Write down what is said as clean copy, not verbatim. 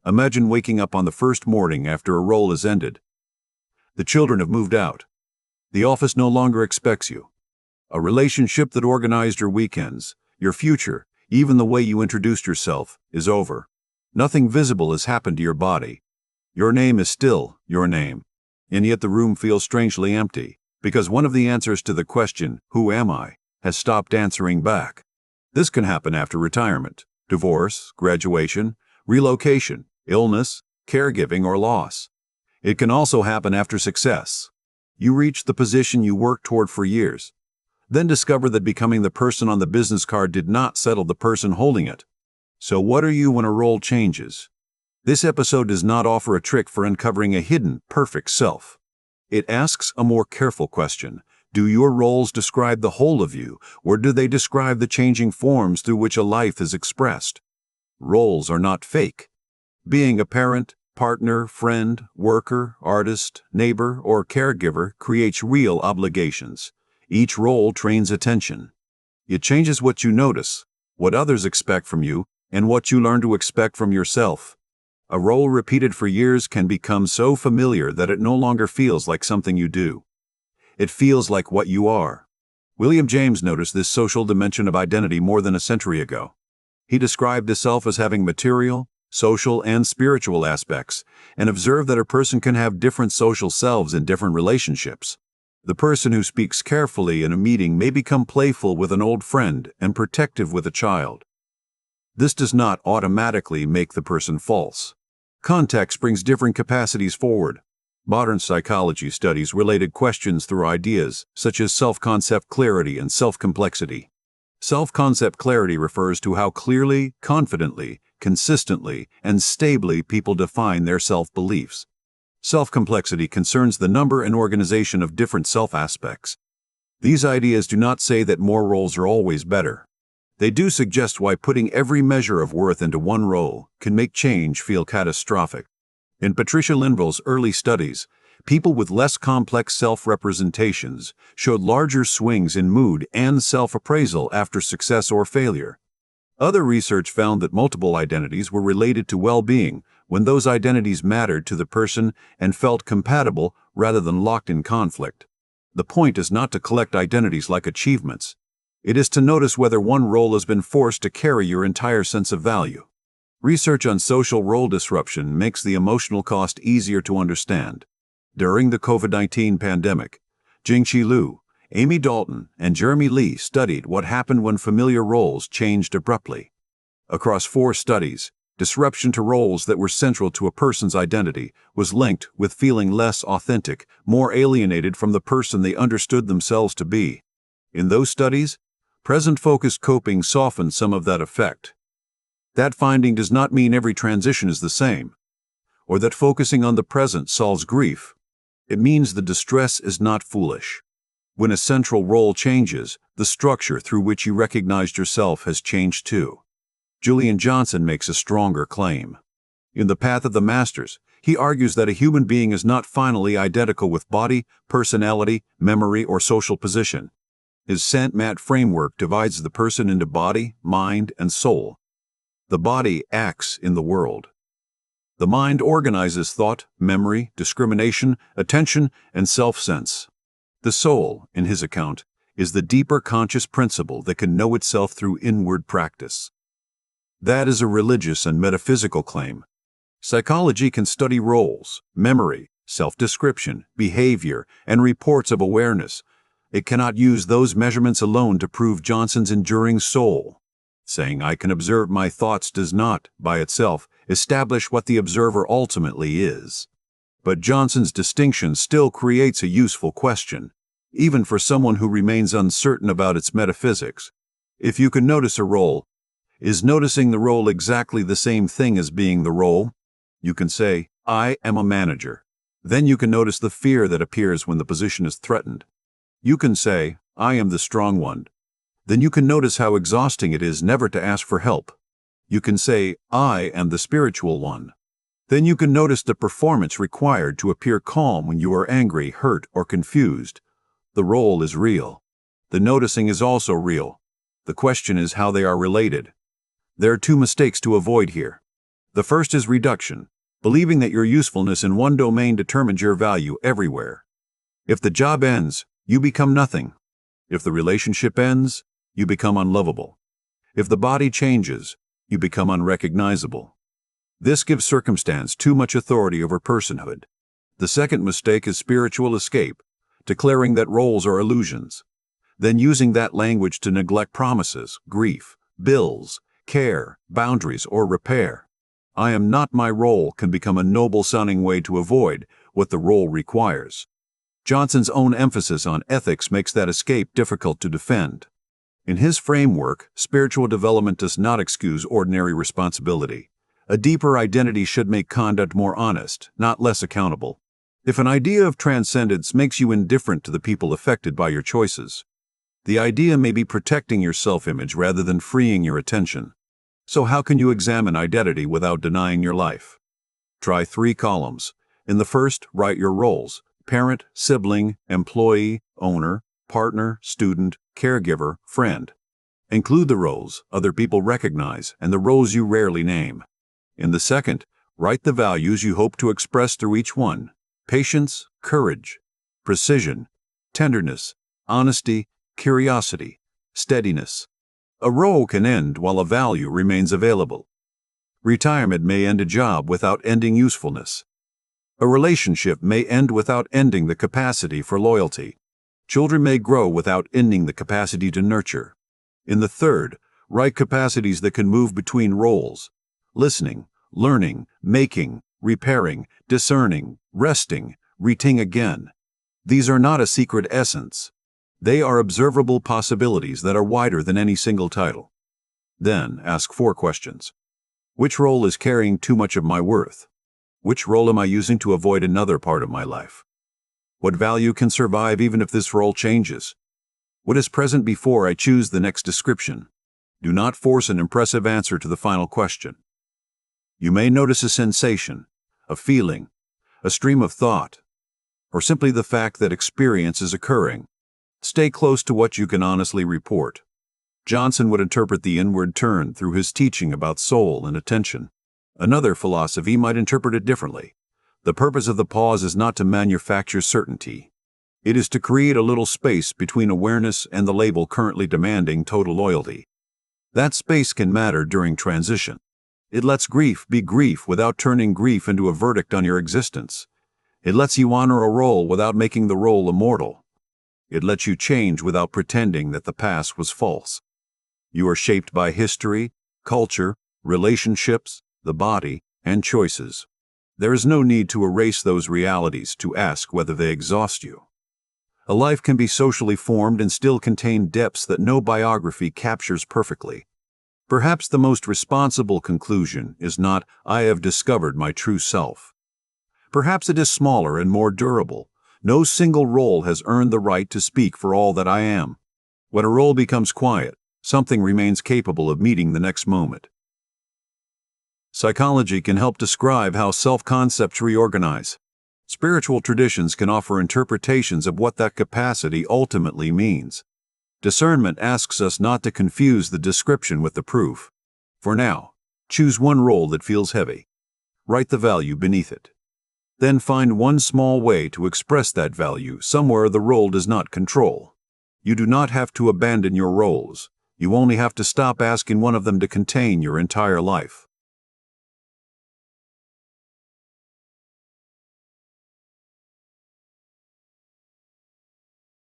Imagine waking up on the first morning after a role is ended. The children have moved out. The office no longer expects you. A relationship that organized your weekends, your future, even the way you introduced yourself, is over. Nothing visible has happened to your body. Your name is still your name. And yet the room feels strangely empty, because one of the answers to the question, "Who am I?" has stopped answering back. This can happen after retirement, divorce, graduation, relocation, illness, caregiving, or loss. It can also happen after success. You reach the position you worked toward for years, then discover that becoming the person on the business card did not settle the person holding it. So what are you when a role changes? This episode does not offer a trick for uncovering a hidden, perfect self. It asks a more careful question. Do your roles describe the whole of you, or do they describe the changing forms through which a life is expressed? Roles are not fake. Being a parent, partner, friend, worker, artist, neighbor, or caregiver creates real obligations. Each role trains attention. It changes what you notice, what others expect from you, and what you learn to expect from yourself. A role repeated for years can become so familiar that it no longer feels like something you do. It feels like what you are. William James noticed this social dimension of identity more than a century ago. He described the self as having material, social, and spiritual aspects, and observed that a person can have different social selves in different relationships. The person who speaks carefully in a meeting may become playful with an old friend and protective with a child. This does not automatically make the person false. Context brings different capacities forward. Modern psychology studies related questions through ideas such as self-concept clarity and self-complexity. Self-concept clarity refers to how clearly, confidently, consistently, and stably people define their self-beliefs. Self-complexity concerns the number and organization of different self-aspects. These ideas do not say that more roles are always better. They do suggest why putting every measure of worth into one role can make change feel catastrophic. In Patricia Linville's early studies, people with less complex self-representations showed larger swings in mood and self-appraisal after success or failure. Other research found that multiple identities were related to well-being when those identities mattered to the person and felt compatible rather than locked in conflict. The point is not to collect identities like achievements. It is to notice whether one role has been forced to carry your entire sense of value. Research on social role disruption makes the emotional cost easier to understand. During the COVID-19 pandemic, Jingqi Liu, Amy Dalton, and Jeremy Lee studied what happened when familiar roles changed abruptly. Across 4 studies, disruption to roles that were central to a person's identity was linked with feeling less authentic, more alienated from the person they understood themselves to be. In those studies, present-focused coping softened some of that effect. That finding does not mean every transition is the same, or that focusing on the present solves grief. It means the distress is not foolish. When a central role changes, the structure through which you recognized yourself has changed too. Julian Johnson makes a stronger claim. In The Path of the Masters, he argues that a human being is not finally identical with body, personality, memory, or social position. His Sant-Mat framework divides the person into body, mind, and soul. The body acts in the world. The mind organizes thought, memory, discrimination, attention, and self-sense. The soul, in his account, is the deeper conscious principle that can know itself through inward practice. That is a religious and metaphysical claim. Psychology can study roles, memory, self-description, behavior, and reports of awareness. It cannot use those measurements alone to prove Johnson's enduring soul. Saying I can observe my thoughts does not, by itself, establish what the observer ultimately is. But Johnson's distinction still creates a useful question, even for someone who remains uncertain about its metaphysics. If you can notice a role, is noticing the role exactly the same thing as being the role? You can say, I am a manager. Then you can notice the fear that appears when the position is threatened. You can say, I am the strong one. Then you can notice how exhausting it is never to ask for help. You can say, I am the spiritual one. Then you can notice the performance required to appear calm when you are angry, hurt, or confused. The role is real. The noticing is also real. The question is how they are related. There are 2 mistakes to avoid here. The first is reduction, believing that your usefulness in one domain determines your value everywhere. If the job ends, you become nothing. If the relationship ends, you become unlovable. If the body changes, you become unrecognizable. This gives circumstance too much authority over personhood. The second mistake is spiritual escape, declaring that roles are illusions, then using that language to neglect promises, grief, bills, care, boundaries, or repair. I am not my role can become a noble-sounding way to avoid what the role requires. Johnson's own emphasis on ethics makes that escape difficult to defend. In his framework, spiritual development does not excuse ordinary responsibility. A deeper identity should make conduct more honest, not less accountable. If an idea of transcendence makes you indifferent to the people affected by your choices, the idea may be protecting your self-image rather than freeing your attention. So how can you examine identity without denying your life? Try 3 columns. In the first, write your roles: parent, sibling, employee, owner, partner, student, caregiver, friend. Include the roles other people recognize and the roles you rarely name. In the second, write the values you hope to express through each one: patience, courage, precision, tenderness, honesty, curiosity, steadiness. A role can end while a value remains available. Retirement may end a job without ending usefulness. A relationship may end without ending the capacity for loyalty. Children may grow without ending the capacity to nurture. In the third, write capacities that can move between roles: listening, learning, making, repairing, discerning, resting, reting again. These are not a secret essence. They are observable possibilities that are wider than any single title. Then ask 4 questions. Which role is carrying too much of my worth? Which role am I using to avoid another part of my life? What value can survive even if this role changes? What is present before I choose the next description? Do not force an impressive answer to the final question. You may notice a sensation, a feeling, a stream of thought, or simply the fact that experience is occurring. Stay close to what you can honestly report. Johnson would interpret the inward turn through his teaching about soul and attention. Another philosophy might interpret it differently. The purpose of the pause is not to manufacture certainty. It is to create a little space between awareness and the label currently demanding total loyalty. That space can matter during transition. It lets grief be grief without turning grief into a verdict on your existence. It lets you honor a role without making the role immortal. It lets you change without pretending that the past was false. You are shaped by history, culture, relationships, the body, and choices. There is no need to erase those realities to ask whether they exhaust you. A life can be socially formed and still contain depths that no biography captures perfectly. Perhaps the most responsible conclusion is not, "I have discovered my true self." Perhaps it is smaller and more durable. No single role has earned the right to speak for all that I am. When a role becomes quiet, something remains capable of meeting the next moment. Psychology can help describe how self-concepts reorganize. Spiritual traditions can offer interpretations of what that capacity ultimately means. Discernment asks us not to confuse the description with the proof. For now, choose one role that feels heavy. Write the value beneath it. Then find one small way to express that value somewhere the role does not control. You do not have to abandon your roles. You only have to stop asking one of them to contain your entire life.